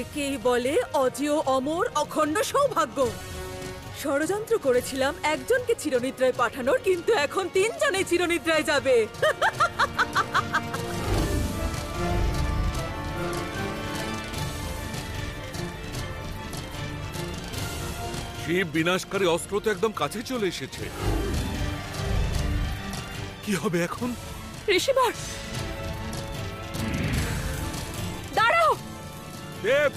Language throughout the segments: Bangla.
একেই বলে অজেয় অমর অখণ্ড সৌভাগ্য। ষড়যন্ত্র করেছিলাম একজনকে চিরনিদ্রায় পাঠানোর, কিন্তু এখন 3 জনে চিরনিদ্রায় যাবে। শিব বিনাশকারী অস্ত্র তো একদম কাছে চলে এসেছে। কি হবে এখন? ঋষিবর, দাঁড়াও। দেব,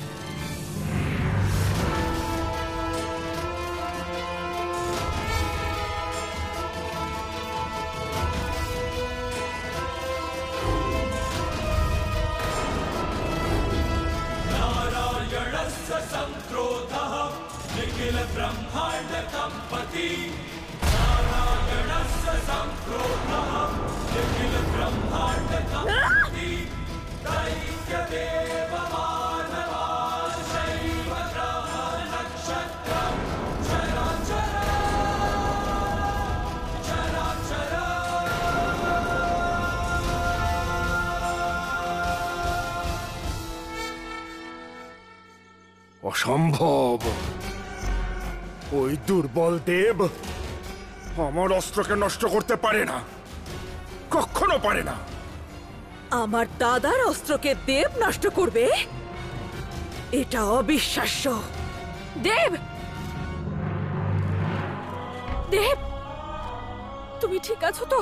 অসম্ভব! ওই দুর্বল দেব আমার অস্ত্রকে নষ্ট করতে পারে না, কখনো পারে না। আমার দাদার অস্ত্রকে দেব নষ্ট করবে? এটা অবিশ্বাস্য। দেব, দেব, তুমি ঠিক আছো তো?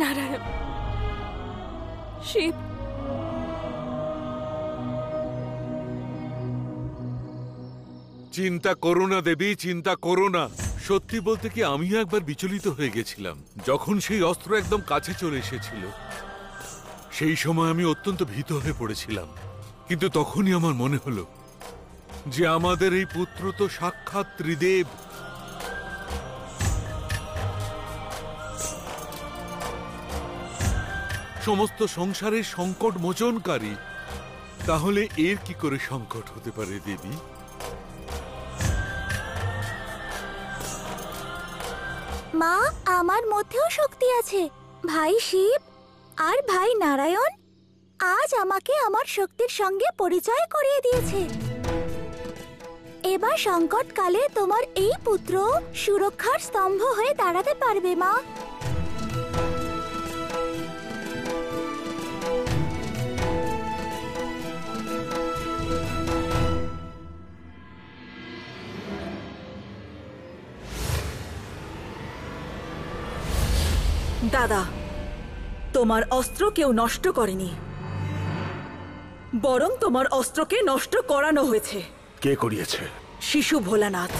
নারায়ণ, শিব, চিন্তা করো না দেবী, চিন্তা করো না। সত্যি বলতে কি আমিও একবার বিচলিত হয়ে গেছিলাম যখন সেই অস্ত্র একদম কাছে চলে এসেছিল। সেই সময় আমি অত্যন্ত ভীত হয়ে পড়েছিলাম, কিন্তু তখনই আমার মনে হলো যে আমাদের এই পুত্র তো সাক্ষাৎ ত্রিদেব। সমস্ত সংসারের সংকট মোচনকারী। তাহলে এর কি করে সংকট হতে পারে দেবী? মা, আমার মধ্যেও শক্তি আছে। ভাই শিব আর ভাই নারায়ণ আজ আমাকে আমার শক্তির সঙ্গে পরিচয় করিয়ে দিয়েছে। এবার সংকটকালে তোমার এই পুত্র সুরক্ষার স্তম্ভ হয়ে দাঁড়াতে পারবে মা। দাদা, তোমার অস্ত্র কেউ নষ্ট করেনি, বরং তোমার অস্ত্রকে নষ্ট করানো হয়েছে। কে করিয়েছে? শিশু ভোলানাথ।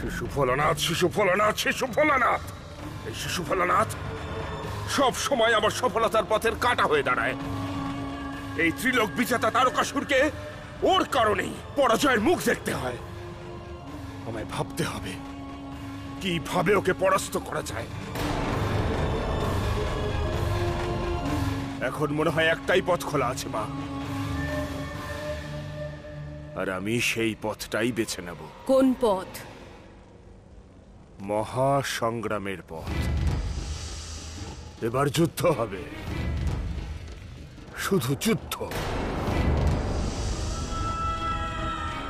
শিশু ভোলানাথ, শিশু ভোলানাথ, শিশু ভোলানাথ! এই শিশু ভোলানাথ সব সময় আমার সফলতার পথের কাঁটা হয়ে দাঁড়ায়। এই ত্রিলোক বিজেতা তারকাসুরকে ওর কারণেই পরাজয়ের মুখ দেখতে হয়। আমায় ভাবতে হবে কিভাবে ওকে পরাস্ত করা যায়। এখন মনে হয় একটাই পথ খোলা আছে মা, আর আমি সেই পথটাই বেছে নেব। কোন পথ? মহাসংগ্রামের পথ। এবার যুদ্ধ হবে, শুধু যুদ্ধ।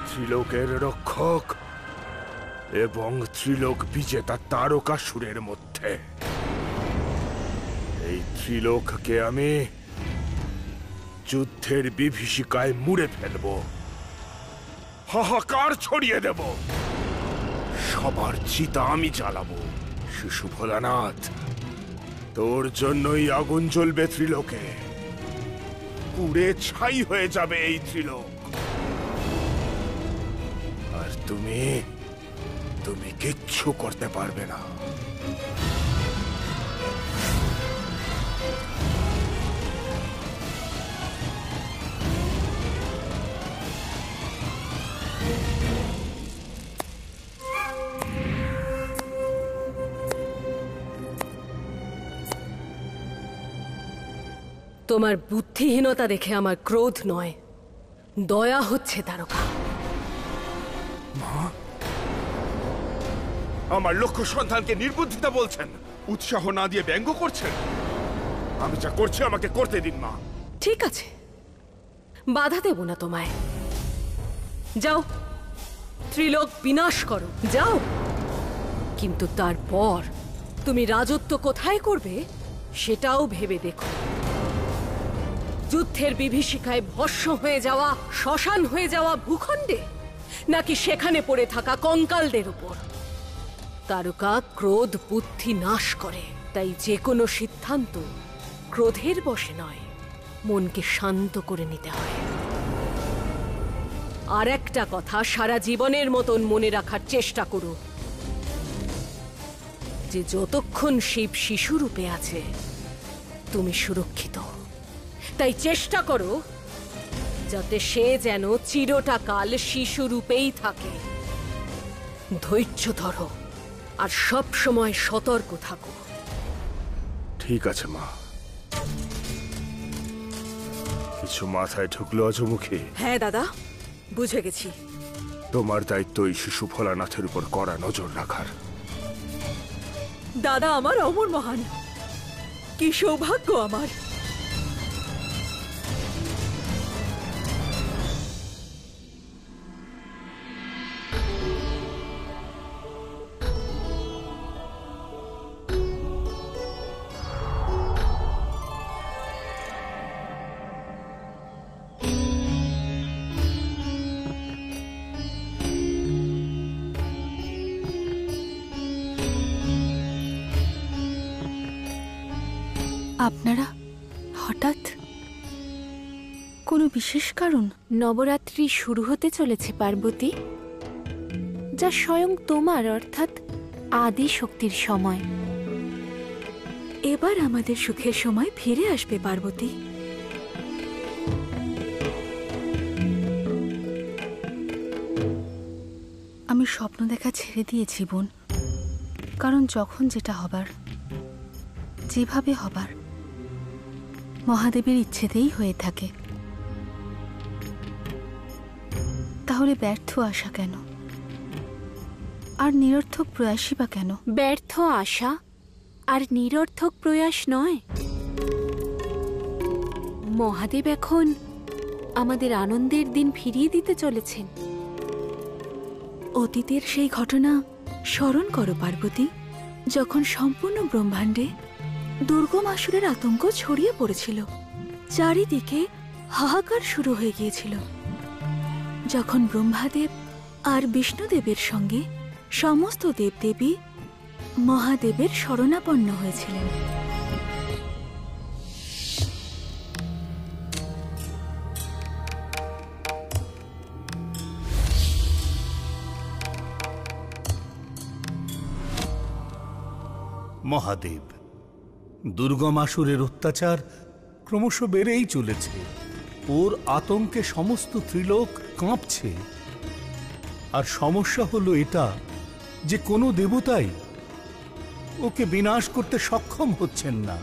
ত্রিলোকের রক্ষক এবং ত্রিলোক বিজেতা তারকাসুরের মধ্যে। এই ত্রিলোককে আমি যুদ্ধের বিভীষিকায় মুড়ে ফেলব, হাহাকার ছড়িয়ে দেব, সবার চিতা আমি জ্বালাবো। শিশু ভোলানাথ, তোর জন্যই আগুন জ্বলবে ত্রিলোকে, পুড়ে ছাই হয়ে যাবে এই ত্রিলোক। আর তুমি কিচ্ছু করতে পারবে না। তোমার বুদ্ধিহীনতা দেখে আমার ক্রোধ নয়, দয়া হচ্ছে তারকা। আমার লক্ষ্য সন্ধানকে নির্বুদ্ধিতা বলছেন, উৎসাহ না দিয়ে ব্যঙ্গ করছেন। আমি যা করছি আমাকে করতে দিন মা। ঠিক আছে, বাধা দেব না তোমায়। যাও, ত্রিলোক বিনাশ করো, যাও। কিন্তু তারপর তুমি রাজত্ব কোথায় করবে সেটাও ভেবে দেখো। যুদ্ধের বিভীষিকায় ভস্ম হয়ে যাওয়া, শ্মশান হয়ে যাওয়া ভূখণ্ডে, নাকি সেখানে পড়ে থাকা কঙ্কালদের উপর? তারকা ক্রোধ বুদ্ধি নাশ করে, তাই যে কোনো সিদ্ধান্ত ক্রোধের বশে নয়, মনকে শান্ত করে নিতে হয়। আর একটা কথা সারা জীবনের মতন মনে রাখার চেষ্টা করো, যে যতক্ষণ শিব শিশুরূপে আছে তুমি সুরক্ষিত। তাই চেষ্টা করো যাতে সে যেন চিরটাকাল শিশুরূপেই থাকে। ধৈর্য ধরো আর সব সময় সতর্ক থাকো। ঠিক আছে মা। কিছু মাথায় ঢুকলো অজমুখী? হ্যাঁ দাদা, বুঝে গেছি। তোমার দায়িত্ব এই শিশু ভোলানাথের উপর কড়া নজর রাখার। দাদা আমার অমর মহান, কি সৌভাগ্য আমার। আপনারা হঠাৎ কোনো বিশেষ কারণ? নবরাত্রি শুরু হতে চলেছে পার্বতী, যা স্বয়ং তোমার অর্থাৎ আদি শক্তির সময়। এবার আমাদের সুখের সময় ফিরে আসবে পার্বতী। আমি স্বপ্ন দেখা ছেড়ে দিয়েছি বোন, কারণ যখন যেটা হবার, যেভাবে হবার, মহাদেবের ইচ্ছেতেই হয়ে থাকে। তাহলে ব্যর্থ আশা কেন, আর নিরর্থক প্রয়াসই বা কেন? ব্যর্থ আশা আর নিরর্থক প্রয়াস নয়, মহাদেব এখন আমাদের আনন্দের দিন ফিরিয়ে দিতে চলেছেন। অতীতের সেই ঘটনা স্মরণ করো পার্বতী, যখন সম্পূর্ণ ব্রহ্মাণ্ডে দুর্গম আসুরের আতঙ্ক ছড়িয়ে পড়েছিল, চারিদিকে হাহাকার শুরু হয়ে গিয়েছিল। যখন ব্রহ্মাদেব আর বিষ্ণুদেবের সঙ্গে সমস্ত দেবদেবী মহাদেবের শরণাপন্ন হয়েছিলেন। মহাদেব, দুর্গম আসুরের অত্যাচার ক্রমশ বেড়েই চলেছে। ওর আতঙ্কে সমস্ত ত্রিলোক কাঁপছে। আর সমস্যা হলো এটা যে কোনো দেবতাই ওকে বিনাশ করতে সক্ষম হচ্ছেন না।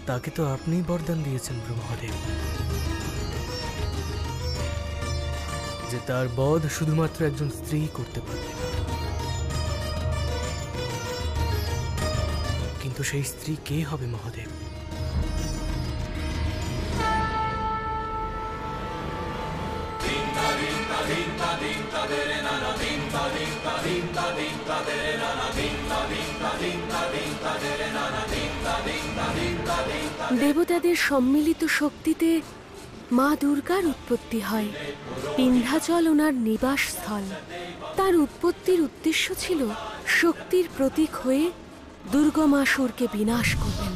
তাকে তো আপনিই বরদান দিয়েছেন ব্রহ্মদেব, যে তার বধ শুধুমাত্র একজন স্ত্রী করতে পারবে। কিন্তু সেই স্ত্রী কে হবে মহাদেব? দেবতাদের সম্মিলিত শক্তিতে মা দুর্গার উৎপত্তি হয়। বিন্ধ্যাচল ওনার নিবাসস্থল। তার উৎপত্তির উদ্দেশ্য ছিল শক্তির প্রতীক হয়ে দুর্গমাসুরকে বিনাশ করবেন,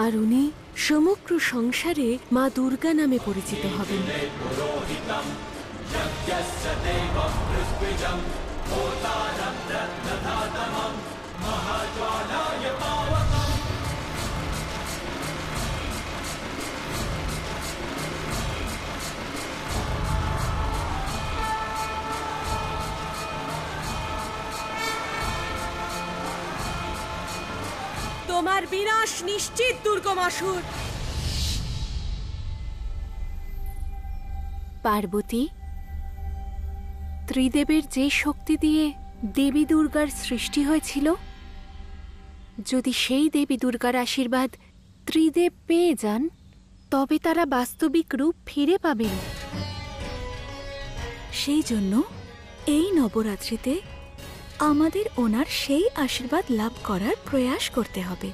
আর উনি সমগ্র সংসারে মা দুর্গা নামে পরিচিত হবেন। তোমার বিনাশ নিশ্চিত দুর্গমাসুর। পার্বতী, ত্রিদেবের যে শক্তি দিয়ে দেবী দুর্গার সৃষ্টি হয়েছিল, যদি সেই দেবী দুর্গার আশীর্বাদ ত্রিদেব পেয়ে যান, তবে তারা বাস্তবিক রূপ ফিরে পাবেন। সেই জন্য এই নবরাত্রিতে আমাদের ওনার সেই আশীর্বাদ লাভ করার প্রয়াস করতে হবে।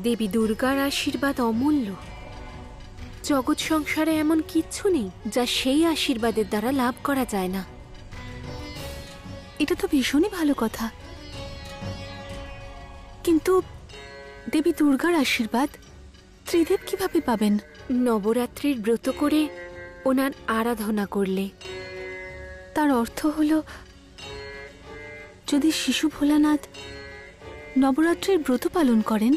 দেবী দুর্গার আশীর্বাদ অমূল্য। জগৎ সংসারে এমন কিচ্ছু নেই যা সেই আশীর্বাদের দ্বারা লাভ করা যায় না। এটা তো ভীষণই ভালো কথা, কিন্তু দেবী দুর্গার আশীর্বাদ ত্রিদেব কিভাবে পাবেন? নবরাত্রির ব্রত করে ওনার আরাধনা করলে। তার অর্থ হলো, যদি শিশু ভোলানাথ নবরাত্রির ব্রত পালন করেন,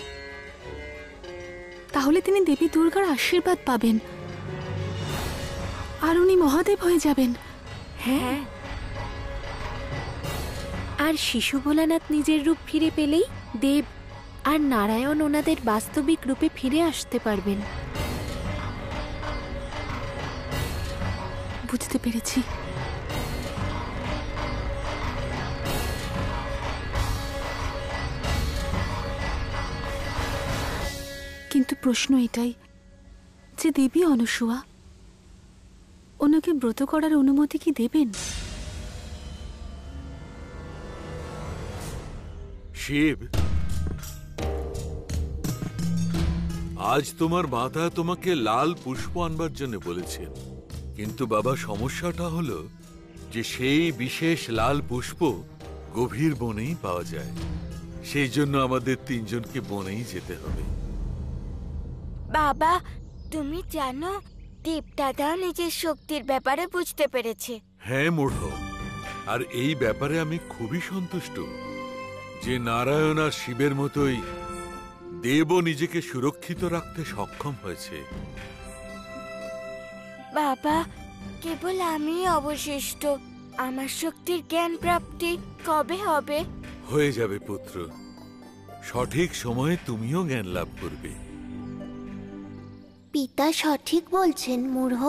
তাহলে তিনি দেবী দুর্গার আশীর্বাদ পাবেন আর উনি মহাদেব হয়ে যাবেন। হ্যাঁ, আর শিশু ভোলানাথ নিজের রূপ ফিরে পেলেই দেব আর নারায়ণ ওনাদের বাস্তবিক রূপে ফিরে আসতে পারবেন। বুঝতে পেরেছি। কিন্তু প্রশ্ন এটাই যে দেবী অনসূয়া ওনাকে ব্রত করার অনুমতি কি দেবেন? শিব, আজ তোমার মাতা তোমাকে লাল পুষ্প আনবার জন্য বলেছেন, কিন্তু বাবা সমস্যাটা হলো যে সেই বিশেষ লাল পুষ্প গভীর বনেই পাওয়া যায়। সেই জন্য আমাদের তিনজনকে বনেই যেতে হবে। বাবা, তুমি জানো দীপদাদাও নিজের শক্তির ব্যাপারে বুঝতে পেরেছে। হ্যাঁ মূঢ়, আর এই ব্যাপারে আমি খুবই সন্তুষ্ট যে নারায়ণ আর শিবের মতোই দেবও নিজেকে সুরক্ষিত রাখতে সক্ষম হয়েছে। বাবা, কেবল আমি অবশিষ্ট। আমার শক্তির জ্ঞান প্রাপ্তি কবে হবে? হয়ে যাবে পুত্র, সঠিক সময়ে তুমিও জ্ঞান লাভ করবে। পিতা সঠিক বলছেন মূঢ়।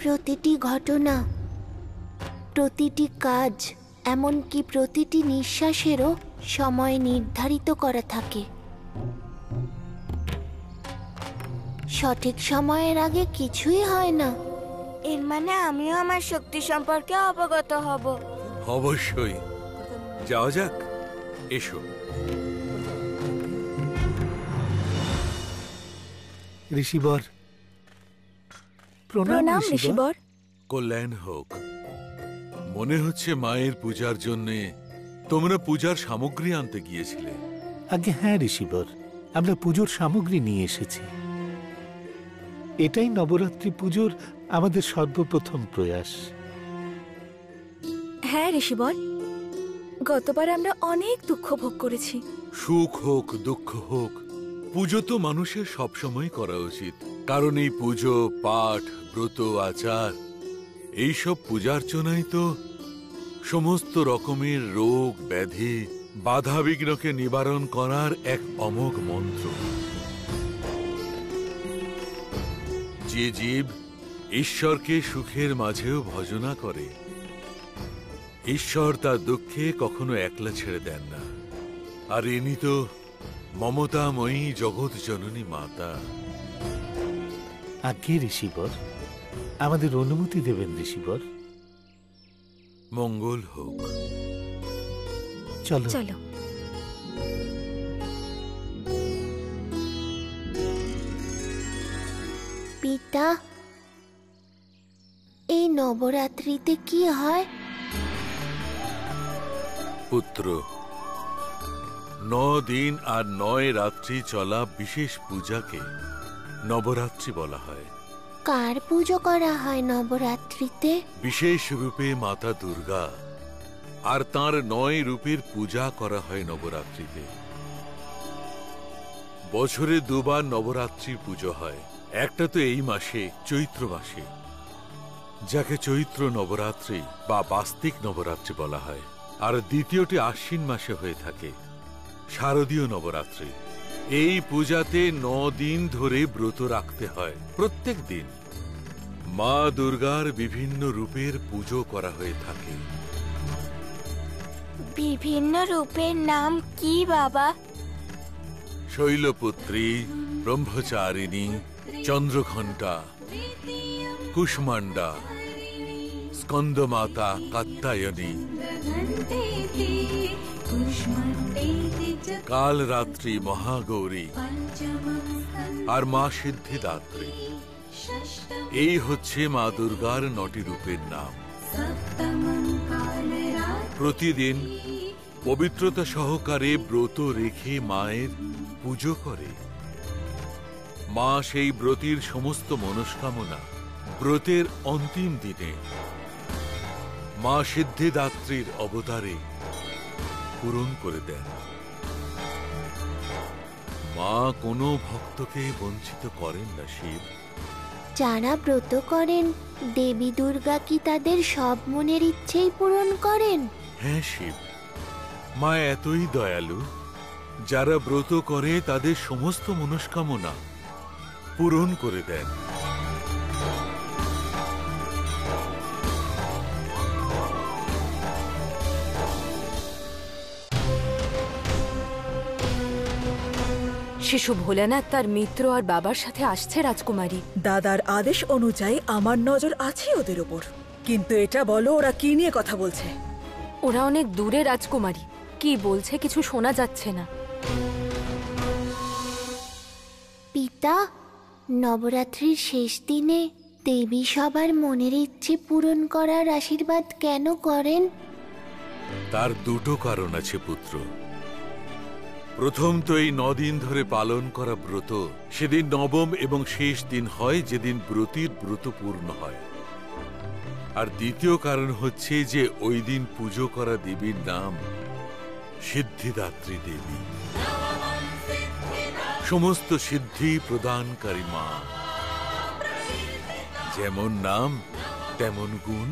প্রতিটি ঘটনা, প্রতিটি কাজ, এমনকি প্রতিটি নিঃশ্বাসেরও সময় নির্ধারিত করা থাকে। সঠিক সময়ের আগে কিছুই হয় না। এর মানে আমিও আমার শক্তি সম্পর্কে অবগত হব। অবশ্যই, যাওয়া যাক, এসো। ঋষিবর, প্রণাম ঋষিবর। কল্যাণ হোক। মনে হচ্ছে মায়ের পূজার জন্যে তোমরা পূজার সামগ্রী আনতে গিয়েছিলে। আগে হ্যাঁ ঋষিবর, আমরা পুজোর সামগ্রী নিয়ে এসেছি। এটাই নবরাত্রি পুজোর আমাদের সর্বপ্রথম প্রয়াস। হ্যাঁ ঋষিবর, গতবার আমরা অনেক দুঃখ ভোগ করেছি। সুখ হোক দুঃখ হোক, পুজো তো মানুষের সবসময় করা উচিত, কারণ এই পুজো, পাঠ, ব্রত, আচার, এইসব পূজার্চনাই তো সমস্ত রকমের রোগ ব্যাধি, বাধা বিঘ্নকে নিবারণ করার এক অমোঘ মন্ত্র। যে জীব ঈশ্বরকে সুখের মাঝেও ভজনা করে, ঈশ্বর তার দুঃখে কখনো একলা ছেড়ে দেন না। আর ইনি তো মমতাময়ী জগৎ জননী মাতা। আগে ঋষিবর, আমাদের অনুমতি দেবেন ঋষিবর। মঙ্গল হোক। চলো চলো। পিতা, এই নবরাত্রিতে কি হয়? পুত্র, 9 দিন আর 9 রাত্রি চলা বিশেষ পূজাকে নবরাত্রি বলা হয়। কার পুজো করা হয় নবরাত্রিতে? বিশেষ রূপে মাতা দুর্গা, আর তাঁর 9 রূপের পূজা করা হয় নবরাত্রিতে। বছরে 2 বার নবরাত্রির পুজো হয়। একটা তো এই মাসে, চৈত্র মাসে, যাকে চৈত্র নবরাত্রি বা বাস্তিক নবরাত্রি বলা হয়, আর দ্বিতীয়টি আশ্বিন মাসে হয়ে থাকে, শারদীয় নবরাত্রি। এই পূজাতে 9 দিন ধরে ব্রত রাখতে হয়। প্রত্যেক দিন মা দুর্গার বিভিন্ন রূপের পুজো করা হয়ে থাকে। বিভিন্ন রূপের নাম কি বাবা? শৈলপুত্রী, ব্রহ্মচারিণী, চন্দ্রঘণ্টা, কুষ্মান্ডা, স্কন্দমাতা, কাত্যায়নী, কালরাত্রি মহাগৌরী আর মা সিদ্ধিদাত্রী। এই হচ্ছে মা দুর্গার 9টি রূপের নাম। প্রতিদিন পবিত্রতা সহকারে ব্রত রেখে মায়ের পুজো করে। মা সেই ব্রতের সমস্ত মনস্কামনা ব্রতের অন্তিম দিনে মা সিদ্ধিদাত্রীর অবতারে পূরণ করে দেন। মা কোনো ভক্তকে বঞ্চিত করেন না শিব। যারা ব্রত করেন দেবী দুর্গা কি তাদের সব মনের ইচ্ছেই পূরণ করেন? হ্যাঁ শিব, মা এতই দয়ালু, যারা ব্রত করে তাদের সমস্ত মনস্কামনা পূরণ করে দেন। শিশু ভোলানাথ তার মিত্র আর বাবার সাথে আসছে রাজকুমারী। দাদার আদেশ অনুযায়ী আমার নজর আছে ওদের ওপর, কিন্তু এটা বলো ওরা কি নিয়ে কথা বলছে? ওরা অনেক দূরে রাজকুমারী, কি বলছে কিছু শোনা যাচ্ছে না। পিতা, নবরাত্রির শেষ দিনে দেবী সবার মনের ইচ্ছে পূরণ করার আশীর্বাদ কেন করেন? তার দুটো কারণ আছে পুত্র। প্রথম তো এই 9 দিন ধরে পালন করা ব্রত সেদিন নবম এবং শেষ দিন হয়, যেদিন ব্রতীর ব্রত পূর্ণ হয়। আর দ্বিতীয় কারণ হচ্ছে যে ওই দিন পুজো করা দেবীর নাম সিদ্ধিদাত্রী দেবী, সমস্ত সিদ্ধি প্রদানকারী মা। যেমন নাম তেমন গুণ।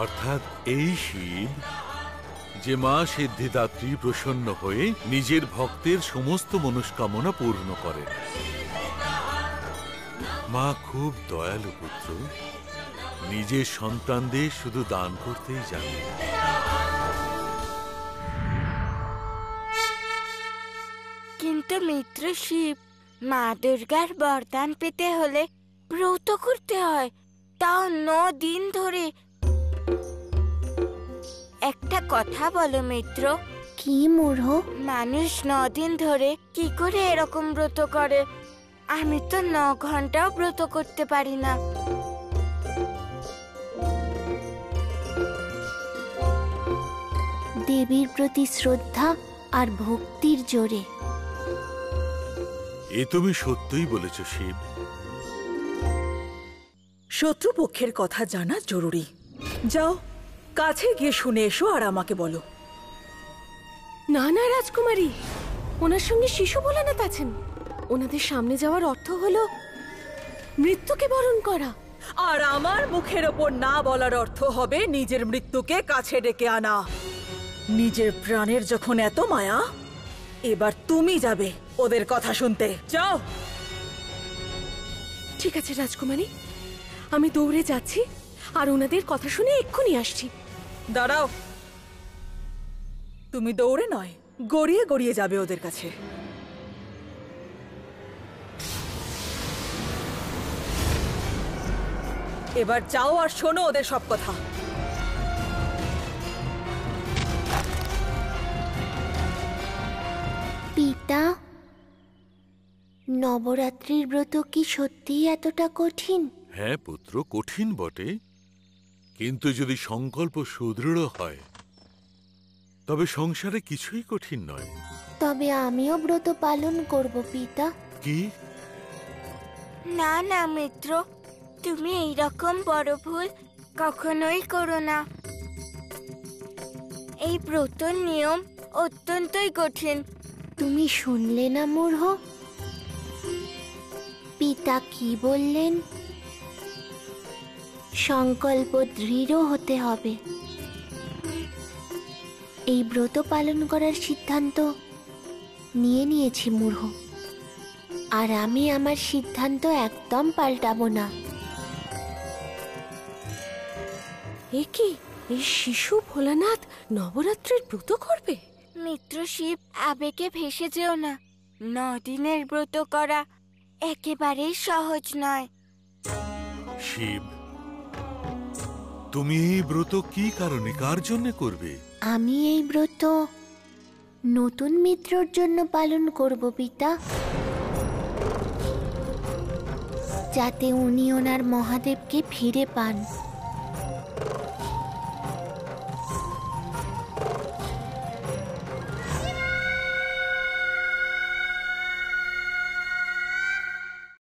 অর্থাৎ এই শিব যে মা সিদ্ধিদাত্রী প্রসন্ন হয়ে নিজের ভক্তের সমস্ত মনস্কামনা পূর্ণ করেন। মা খুব দয়ালু পুত্র, নিজের সন্তানদের শুধু দান করতেই জানে। কিন্তু মিত্র শিব, মা দুর্গার বরদান পেতে হলে ব্রত করতে হয়, তাও 9 দিন ধরে। একটা কথা বলো মিত্র। কি মূঢ় মানুষ 9 দিন ধরে কি করে এরকম ব্রত করে? আমি তো 9 ঘন্টাও ব্রত করতে পারি না। দেবীর প্রতি শ্রদ্ধা আর ভক্তির জোরে। এ তুমি সত্যই বলেছ শিব। শত্রুপক্ষের কথা জানা জরুরি। যাও কাছে গিয়ে শুনে এসো আর আমাকে বলো। না না রাজকুমারী, ওনার সঙ্গে শিশু ভোলানাথ আছেন। ওনাদের সামনে যাওয়ার অর্থ হলো মৃত্যুকে বরণ করা। আর আমার মুখের ওপর না বলার অর্থ হবে নিজের মৃত্যুকে কাছে ডেকে আনা। নিজের প্রাণের যখন এত মায়া, এবার তুমি যাবে ওদের কথা শুনতে। যাও। ঠিক আছে রাজকুমারী, আমি দৌড়ে যাচ্ছি আর ওনাদের কথা শুনে এক্ষুনি আসছি। দাঁড়াও, তুমি দৌড়ে নয়, গড়িয়ে গড়িয়ে যাবে ওদের কাছে। এবার যাও আর শোনো ওদের সব কথা। পিতা, নবরাত্রির ব্রত কি সত্যিই এতটা কঠিন? হ্যাঁ পুত্র, কঠিন বটে, কিন্তু যদি সংকল্প সুদৃঢ় হয় তবে সংসারে কিছুই কঠিন নয়। তবে আমিও ব্রত পালন করব পিতা। কি? না না মিত্র, তুমি এইরকম বড় ভুল কখনোই করো না। এই ব্রতর নিয়ম অত্যন্তই কঠিন। তুমি শুনলে না মূঢ়? পিতা কি বললেন? সংকল্প দৃঢ় হতে হবে। এই ব্রত পালন করার সিদ্ধান্ত নিয়েছি মূঢ়, আর আমি আমার সিদ্ধান্ত একদম পাল্টাবো না। এ কি, এই শিশু ভোলানাথ নবরাত্রির ব্রত করবে? মিত্র শিব, আবেগে ভেসে যেও না। 9 দিনের ব্রত করা একেবারেই সহজ নয়। শিব, তুমি এই ব্রত কি কারণে, কার জন্য করবে? আমি এই ব্রত নতুন মিত্রর জন্য পালন করব পিতা, যাতে উনি ওনার মহাদেবকে ফিরে পান।